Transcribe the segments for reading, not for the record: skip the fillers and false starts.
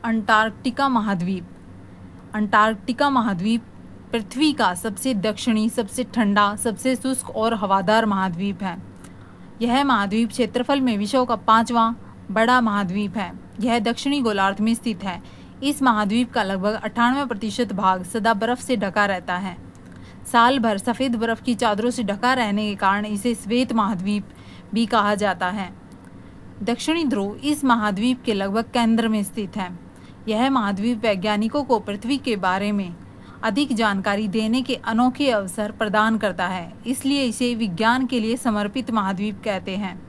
Antarctica महाद्वीप। Antarctica महाद्वीप पृथ्वी का सबसे दक्षिणी, सबसे ठंडा, सबसे शुष्क और हवादार महाद्वीप है। यह महाद्वीप क्षेत्रफल में विश्व का 5वां बड़ा महाद्वीप है। यह दक्षिणी गोलार्ध में स्थित है। इस महाद्वीप का लगभग 98% भाग सदा बर्फ से ढका रहता है। साल भर सफ़ेद बर्फ की चादरों से ढका रहने के कारण इसे श्वेत महाद्वीप भी कहा जाता है। दक्षिणी ध्रुव इस महाद्वीप के लगभग केंद्र में स्थित है। यह महाद्वीप वैज्ञानिकों को पृथ्वी के बारे में अधिक जानकारी देने के अनोखे अवसर प्रदान करता है, इसलिए इसे विज्ञान के लिए समर्पित महाद्वीप कहते हैं।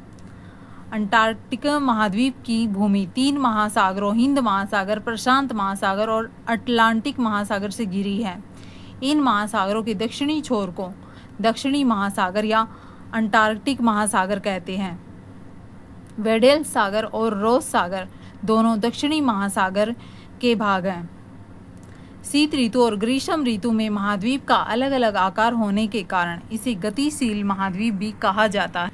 अंटार्कटिका महाद्वीप की भूमि 3 महासागरों हिंद महासागर, प्रशांत महासागर और अटलांटिक महासागर से घिरी है। इन महासागरों के दक्षिणी छोर को दक्षिणी महासागर या अंटार्कटिक महासागर कहते हैं। वेडेल सागर और रोस सागर दोनों दक्षिणी महासागर के भाग हैं। शीत ऋतु और ग्रीष्म ऋतु में महाद्वीप का अलग अलग आकार होने के कारण इसे गतिशील महाद्वीप भी कहा जाता है।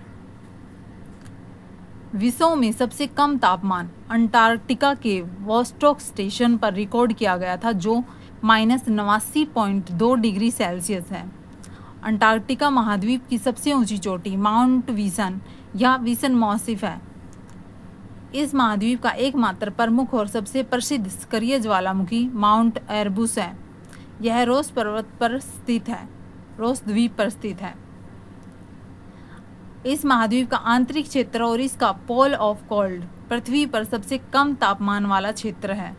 विश्व में सबसे कम तापमान अंटार्कटिका के वोस्टॉक स्टेशन पर रिकॉर्ड किया गया था, जो -89.2 डिग्री सेल्सियस है। अंटार्कटिका महाद्वीप की सबसे ऊंची चोटी माउंट विसन या विसन मॉसिफ है। इस महाद्वीप का एकमात्र प्रमुख और सबसे प्रसिद्ध सक्रिय ज्वालामुखी माउंट एरबुस है। यह रोस द्वीप पर स्थित है। इस महाद्वीप का आंतरिक क्षेत्र और इसका पोल ऑफ कोल्ड पृथ्वी पर सबसे कम तापमान वाला क्षेत्र है।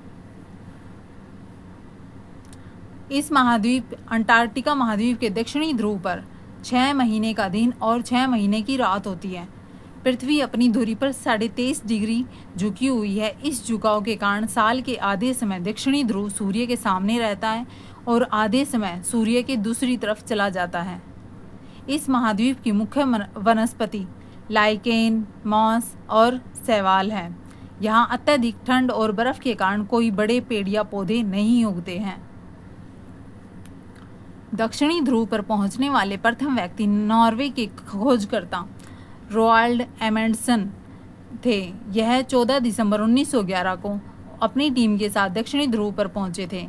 इस महाद्वीप अंटार्कटिका महाद्वीप के दक्षिणी ध्रुव पर 6 महीने का दिन और 6 महीने की रात होती है। पृथ्वी अपनी धुरी पर 23.5 डिग्री झुकी हुई है। इस झुकाव के कारण साल के आधे समय दक्षिणी ध्रुव सूर्य के सामने रहता है और आधे समय सूर्य के दूसरी तरफ चला जाता है। इस महाद्वीप की मुख्य वनस्पति लाइकेन, मॉस और शैवाल है। यहाँ अत्यधिक ठंड और बर्फ के कारण कोई बड़े पेड़ या पौधे नहीं उगते हैं। दक्षिणी ध्रुव पर पहुंचने वाले प्रथम व्यक्ति नॉर्वे के खोजकर्ता रोआल्ड एमंडसन थे। यह 14 दिसंबर 1911 को अपनी टीम के साथ दक्षिणी ध्रुव पर पहुंचे थे।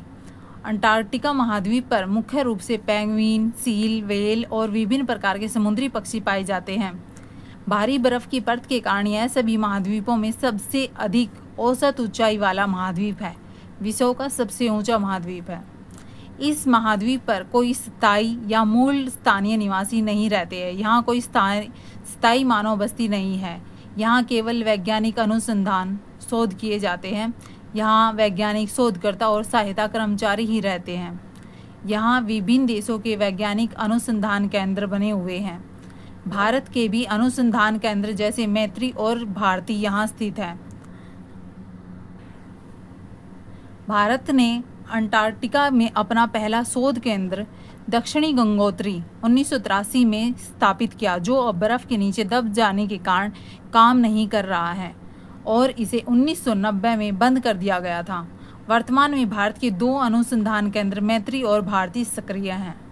अंटार्कटिका महाद्वीप पर मुख्य रूप से पेंगुइन, सील, व्हेल और विभिन्न प्रकार के समुद्री पक्षी पाए जाते हैं। भारी बर्फ की परत के कारण यह सभी महाद्वीपों में सबसे अधिक औसत ऊंचाई वाला महाद्वीप है। विश्व का सबसे ऊंचा महाद्वीप है। इस महाद्वीप पर कोई स्थायी या मूल स्थानीय निवासी नहीं रहते हैं। यहाँ कोई स्थायी मानव बस्ती नहीं है। यहाँ केवल वैज्ञानिक अनुसंधान शोध किए जाते हैं। यहाँ वैज्ञानिक शोधकर्ता और सहायता कर्मचारी ही रहते हैं। यहाँ विभिन्न देशों के वैज्ञानिक अनुसंधान केंद्र बने हुए हैं। भारत के भी अनुसंधान केंद्र जैसे मैत्री और भारती यहाँ स्थित है। भारत ने अंटार्कटिका में अपना पहला शोध केंद्र दक्षिणी गंगोत्री 1983 में स्थापित किया, जो अब बर्फ के नीचे दब जाने के कारण काम नहीं कर रहा है और इसे 1990 में बंद कर दिया गया था। वर्तमान में भारत के 2 अनुसंधान केंद्र मैत्री और भारती सक्रिय हैं।